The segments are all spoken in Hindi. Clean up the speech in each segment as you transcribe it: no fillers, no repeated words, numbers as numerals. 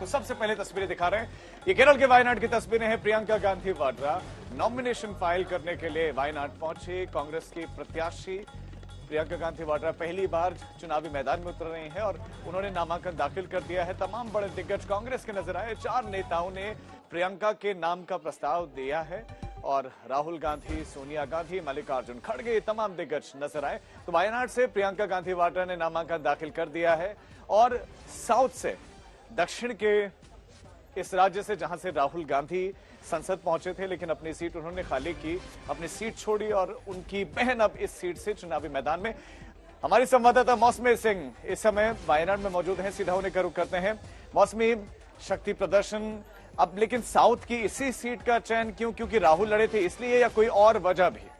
आपको सबसे पहले तस्वीरें दिखा रहे हैं। ये केरल के वायनाड की तस्वीरें हैं। प्रियंका गांधी वाड्रा नॉमिनेशन फाइल करने के लिए वायनाड पहुंची। कांग्रेस की प्रत्याशी प्रियंका गांधी वाड्रा पहली बार चुनावी मैदान में उतर रही हैं और उन्होंने नामांकन दाखिल कर दिया है। तमाम बड़े दिग्गज कांग्रेस के नजर आए। 4 नेताओं ने प्रियंका के नाम का प्रस्ताव दिया है और राहुल गांधी, सोनिया गांधी, मल्लिकार्जुन खड़गे, तमाम दिग्गज नजर आए। तो वायनाड से प्रियंका गांधी वाड्रा ने नामांकन दाखिल कर दिया है और साउथ से, दक्षिण के इस राज्य से जहां से राहुल गांधी संसद पहुंचे थे लेकिन अपनी सीट उन्होंने खाली की, अपनी सीट छोड़ी और उनकी बहन अब इस सीट से चुनावी मैदान में। हमारी संवाददाता मौसमी सिंह इस समय वायनाड में मौजूद हैं, सीधा उन्हें रुख करते हैं। मौसमी, शक्ति प्रदर्शन अब लेकिन साउथ की इसी सीट का चयन क्यों? क्योंकि राहुल लड़े थे इसलिए या कोई और वजह भी?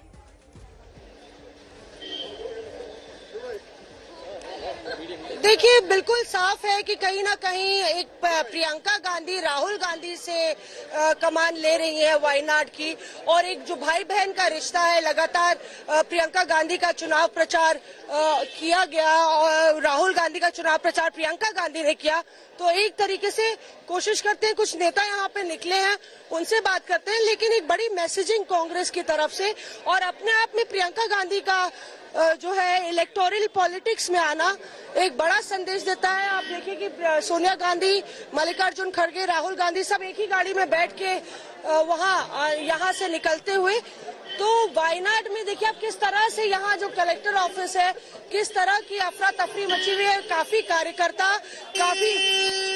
देखिए, बिल्कुल साफ है कि कहीं ना कहीं एक प्रियंका गांधी राहुल गांधी से कमान ले रही है वायनाड की, और एक जो भाई बहन का रिश्ता है, लगातार प्रियंका गांधी का चुनाव प्रचार किया गया और राहुल गांधी का चुनाव प्रचार प्रियंका गांधी ने किया। तो एक तरीके से कोशिश करते हैं, कुछ नेता यहाँ पे निकले हैं उनसे बात करते हैं, लेकिन एक बड़ी मैसेजिंग कांग्रेस की तरफ से और अपने आप में प्रियंका गांधी का जो है इलेक्टोरल पॉलिटिक्स में आना एक बड़ा संदेश देता है। आप देखिए कि सोनिया गांधी, मल्लिकार्जुन खड़गे, राहुल गांधी सब एक ही गाड़ी में बैठ के यहाँ से निकलते हुए। तो वायनाड में देखिए आप किस तरह से यहाँ जो कलेक्टर ऑफिस है, किस तरह की अफरा तफरी मची हुई है। काफी कार्यकर्ता, काफी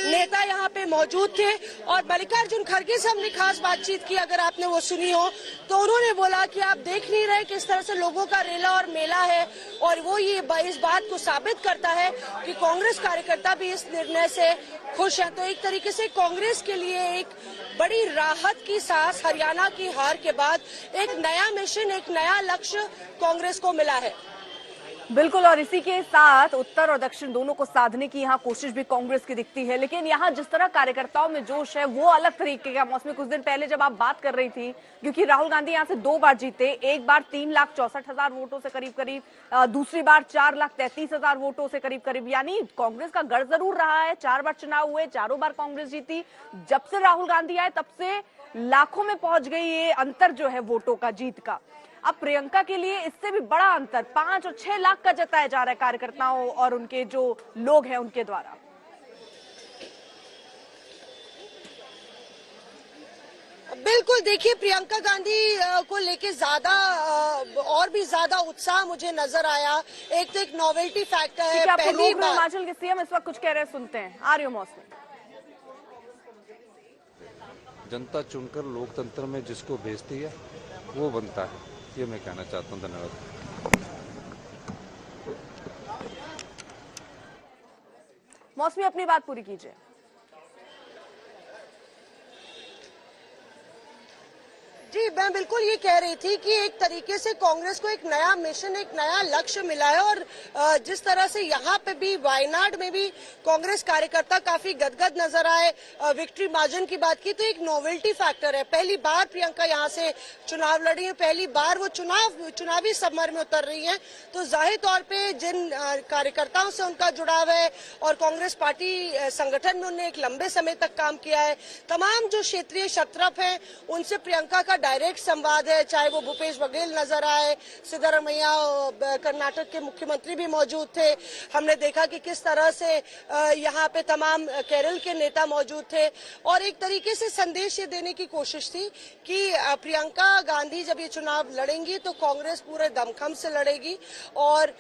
नेता यहाँ पे मौजूद थे और मल्लिकार्जुन खड़गे से हमने खास बातचीत की, अगर आपने वो सुनी हो तो उन्होंने बोला कि आप देख नहीं रहे किस तरह से लोगों का रेला और मेला है, और वो ये इस बात को साबित करता है कि कांग्रेस कार्यकर्ता भी इस निर्णय से खुश हैं। तो एक तरीके से कांग्रेस के लिए एक बड़ी राहत की सांस हरियाणा की हार के बाद एक नया मिशन, एक नया लक्ष्य कांग्रेस को मिला है। बिल्कुल, और इसी के साथ उत्तर और दक्षिण दोनों को साधने की यहाँ कोशिश भी कांग्रेस की दिखती है। लेकिन यहाँ जिस तरह कार्यकर्ताओं में जोश है वो अलग तरीके का। मौसमी, कुछ दिन पहले जब आप बात कर रही थी, क्योंकि राहुल गांधी यहाँ से 2 बार जीते, एक बार 3,64,000 वोटों से करीब, दूसरी बार 4,33,000 वोटों से करीब, यानी कांग्रेस का गढ़ जरूर रहा है। 4 बार चुनाव हुए, चारों बार कांग्रेस जीती। जब से राहुल गांधी आए तब से लाखों में पहुंच गई ये अंतर जो है वोटों का, जीत का। अब प्रियंका के लिए इससे भी बड़ा अंतर 5 और 6 लाख का जताया जा रहा है कार्यकर्ताओं और उनके जो लोग हैं उनके द्वारा। बिल्कुल, देखिए प्रियंका गांधी को लेके ज्यादा और भी ज्यादा उत्साह मुझे नजर आया। एक तो एक नॉवेल्टी फैक्टर है। पहली बार हिमाचल के सीएम इस वक्त कुछ कह रहे हैं, सुनते हैं। आ रही हो मौसमी। जनता चुनकर लोकतंत्र में जिसको भेजती है वो बनता है, ये मैं कहना चाहता हूँ। धन्यवाद। मौसमी, अपनी बात पूरी कीजिए। जी, मैं बिल्कुल ये कह रही थी कि एक तरीके से कांग्रेस को एक नया मिशन, एक नया लक्ष्य मिला है, और जिस तरह से यहाँ पे भी वायनाड में भी कांग्रेस कार्यकर्ता काफी गदगद नजर आए। विक्ट्री मार्जिन की बात की तो एक नोवेल्टी फैक्टर है। पहली बार प्रियंका यहाँ से चुनाव लड़ी है, पहली बार वो चुनावी समर में उतर रही है। तो जाहिर तौर पे जिन कार्यकर्ताओं से उनका जुड़ाव है और कांग्रेस पार्टी संगठन में उन्होंने एक लंबे समय तक काम किया है, तमाम जो क्षेत्रीय क्षत्रप है उनसे प्रियंका का डायरेक्ट संवाद है। चाहे वो भूपेश बघेल नजर आए, सिद्धरामैया कर्नाटक के मुख्यमंत्री भी मौजूद थे। हमने देखा कि किस तरह से यहाँ पे तमाम केरल के नेता मौजूद थे, और एक तरीके से संदेश ये देने की कोशिश थी कि प्रियंका गांधी जब ये चुनाव लड़ेंगी तो कांग्रेस पूरे दमखम से लड़ेगी और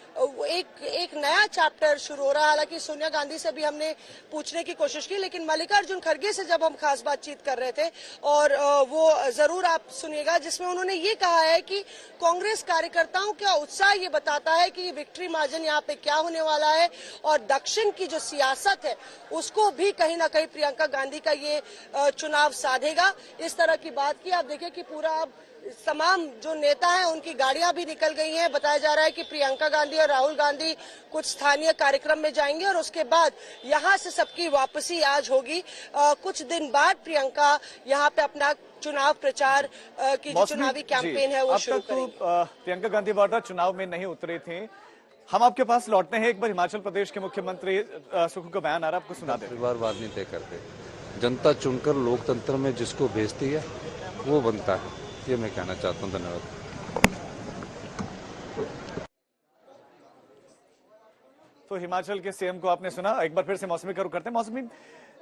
एक नया चैप्टर शुरू हो रहा है। हालांकि सोनिया गांधी से भी हमने पूछने की कोशिश की, लेकिन मल्लिकार्जुन खड़गे से जब हम खास बातचीत कर रहे थे, और वो जरूर आप सुनिएगा, जिसमें उन्होंने ये कहा है कि कांग्रेस कार्यकर्ताओं का उत्साह ये बताता है कि विक्ट्री मार्जिन यहाँ पे क्या होने वाला है, और दक्षिण की जो सियासत है उसको भी कहीं ना कहीं प्रियंका गांधी का ये चुनाव साधेगा। इस तरह की बात की। आप देखिए कि पूरा अब तमाम जो नेता हैं उनकी गाड़ियां भी निकल गई हैं। बताया जा रहा है कि प्रियंका गांधी और राहुल गांधी कुछ स्थानीय कार्यक्रम में जाएंगे और उसके बाद यहां से सबकी वापसी आज होगी। कुछ दिन बाद प्रियंका यहां पे अपना चुनाव प्रचार की जो चुनावी कैंपेन है वो शुरू करेंगी। प्रियंका गांधी वाड्रा चुनाव में नहीं उतरी थी, हम आपके पास लौटते हैं। एक बार हिमाचल प्रदेश के मुख्यमंत्री सुक्खू का बयान आ रहा है, आपको सुना दें। परिवारवाद नहीं तय करते, जनता चुनकर लोकतंत्र में जिसको भेजती है वो बनता है, ये मैं कहना चाहता हूँ। धन्यवाद। तो हिमाचल के सीएम को आपने सुना। एक बार फिर से मौसमी का रुख करते हैं। मौसमी,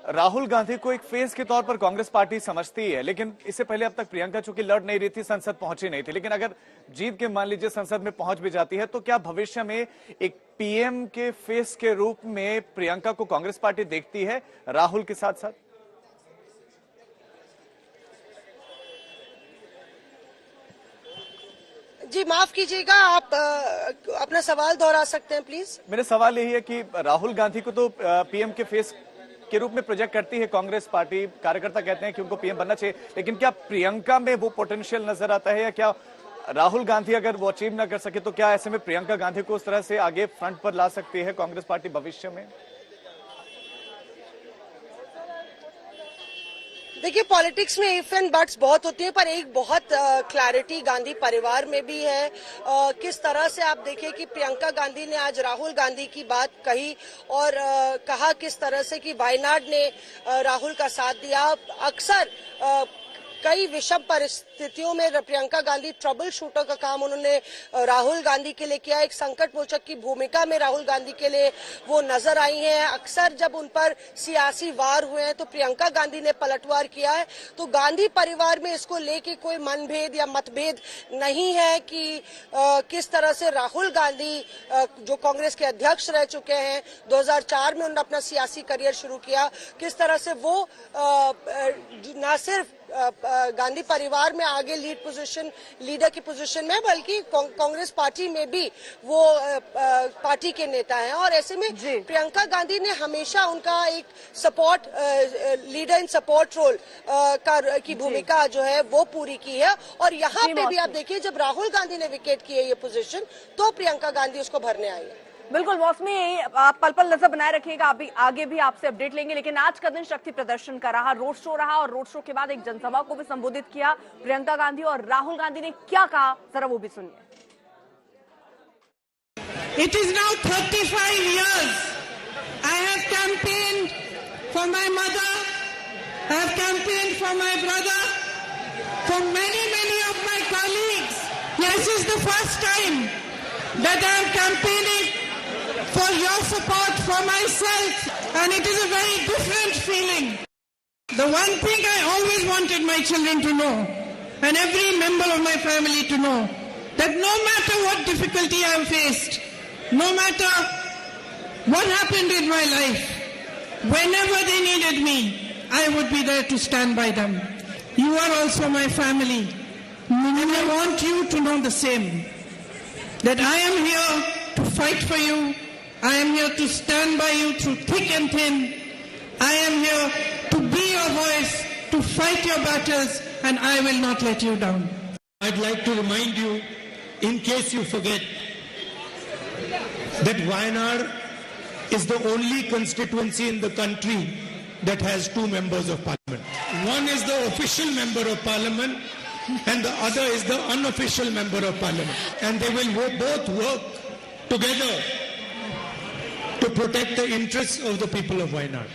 राहुल गांधी को एक फेस के तौर पर कांग्रेस पार्टी समझती है, लेकिन इससे पहले अब तक प्रियंका चूंकि लड़ नहीं रही थी, संसद पहुंची नहीं थी, लेकिन अगर जीत के मान लीजिए संसद में पहुंच भी जाती है, तो क्या भविष्य में एक पीएम के फेस के रूप में प्रियंका को कांग्रेस पार्टी देखती है राहुल के साथ साथ? जी माफ कीजिएगा, आप अपना सवाल दोहरा सकते हैं प्लीज। मेरा सवाल यही है कि राहुल गांधी को तो पीएम के फेस के रूप में प्रोजेक्ट करती है कांग्रेस पार्टी, कार्यकर्ता कहते हैं कि उनको पीएम बनना चाहिए, लेकिन क्या प्रियंका में वो पोटेंशियल नजर आता है, या क्या राहुल गांधी अगर वो अचीव ना कर सके तो क्या ऐसे में प्रियंका गांधी को उस तरह से आगे फ्रंट पर ला सकती है कांग्रेस पार्टी भविष्य में? देखिए, पॉलिटिक्स में इफ एंड बट्स बहुत होती है, पर एक बहुत क्लैरिटी गांधी परिवार में भी है। किस तरह से आप देखिए कि प्रियंका गांधी ने आज राहुल गांधी की बात कही और कहा किस तरह से कि वायनाड ने राहुल का साथ दिया। अक्सर कई विषम परिस्थितियों में प्रियंका गांधी ट्रबल शूटर का काम उन्होंने राहुल गांधी के लिए किया। एक संकट मोचक की भूमिका में राहुल गांधी के लिए वो नजर आई हैं। अक्सर जब उन पर सियासी वार हुए हैं तो प्रियंका गांधी ने पलटवार किया है। तो गांधी परिवार में इसको लेके कोई मनभेद या मतभेद नहीं है कि किस तरह से राहुल गांधी जो कांग्रेस के अध्यक्ष रह चुके हैं, 2004 में उन्होंने अपना सियासी करियर शुरू किया, किस तरह से वो न सिर्फ गांधी परिवार में आगे लीडर की पोजीशन में, बल्कि कांग्रेस पार्टी में भी वो पार्टी के नेता हैं। और ऐसे में प्रियंका गांधी ने हमेशा उनका एक support leader in support role की भूमिका जो है वो पूरी की है। और यहाँ पे भी आप देखिए, जब राहुल गांधी ने विकेट की है ये पोजीशन, तो प्रियंका गांधी उसको भरने आई है। बिल्कुल मौसमी, आप पल पल नजर बनाए रखिएगा, अभी आगे भी आपसे अपडेट लेंगे। लेकिन आज का दिन शक्ति प्रदर्शन का रहा, रोड शो रहा, और रोड शो के बाद एक जनसभा को भी संबोधित किया प्रियंका गांधी, और राहुल गांधी ने क्या कहा जरा वो भी सुनिए। It is now 35 years I have campaigned for my mother, I have campaigned for my brother, for many of my colleagues. This is the first time that I am campaigning for your support for myself, and it is a very different feeling. The one thing I always wanted my children to know, and every member of my family to know, that no matter what difficulty I have faced, no matter what happened in my life, whenever they needed me, I would be there to stand by them. You are also my family, and I want you to know the same, that I am here to fight for you. I am here to stand by you through thick and thin. I am here to be your voice, to fight your battles, and I will not let you down. I'd like to remind you, in case you forget, that Wayanad is the only constituency in the country that has 2 members of parliament. One is the official member of parliament and the other is the unofficial member of parliament. And they will both work together to protect the interests of the people of Wayanad.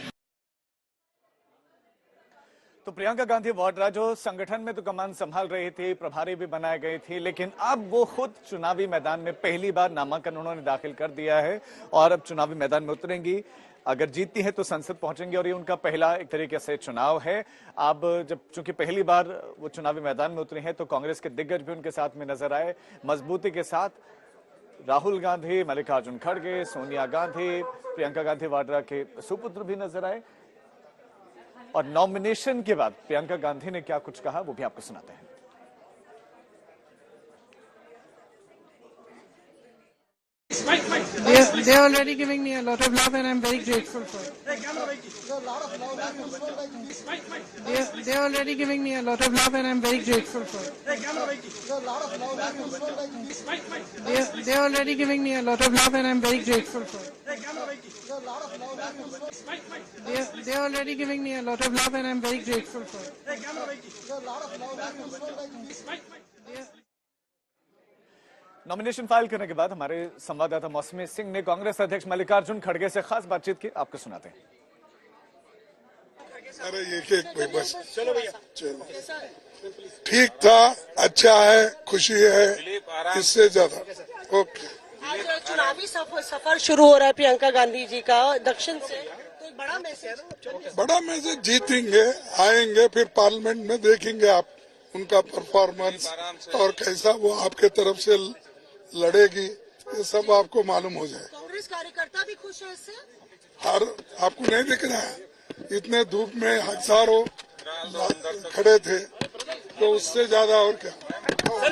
तो प्रियंका गांधी वाड्रा जो संगठन में तो कमान संभाल रही थी, प्रभारी भी बनाई गई थी, लेकिन अब वो खुद चुनावी मैदान में पहली बार नामांकन उन्होंने दाखिल कर दिया है और अब चुनावी मैदान में उतरेंगी। अगर जीतती है तो संसद पहुंचेंगे और ये उनका पहला एक तरीके से चुनाव है। अब जब चूंकि पहली बार वो चुनावी मैदान में उतरी है तो कांग्रेस के दिग्गज भी उनके साथ में नजर आए, मजबूती के साथ। राहुल गांधी, मल्लिकार्जुन खड़गे, सोनिया गांधी, प्रियंका गांधी वाड्रा के सुपुत्र भी नजर आए। और नॉमिनेशन के बाद प्रियंका गांधी ने क्या कुछ कहा वो भी आपको सुनाते हैं। They are already giving me a lot of love and I'm very grateful for it. They are already giving me a lot of love and I'm very grateful for it. They are already giving me a lot of love and I'm very grateful for it. They are already giving me a lot of love and I'm very grateful for it. Nomination file करने के बाद हमारे संवाददाता मौसमी सिंह ने कांग्रेस अध्यक्ष मल्लिकार्जुन खड़गे से खास बातचीत की, आपको सुनाते हैं। अरे एक भाई बस चलो भैया, चलो ठीक था, अच्छा है, खुशी है, इससे ज्यादा ओके। आज चुनावी सफर शुरू हो रहा है प्रियंका गांधी जी का दक्षिण से, तो एक बड़ा मैसेज जीतेंगे, आएंगे, फिर पार्लियामेंट में देखेंगे आप उनका परफॉर्मेंस और कैसा वो आपके तरफ से लड़ेगी, ये सब आपको मालूम हो जाए। कांग्रेस कार्यकर्ता भी खुश है इससे। आपको नहीं दिख रहा है, इतने धूप में हजारों खड़े थे, तो उससे ज्यादा और क्या।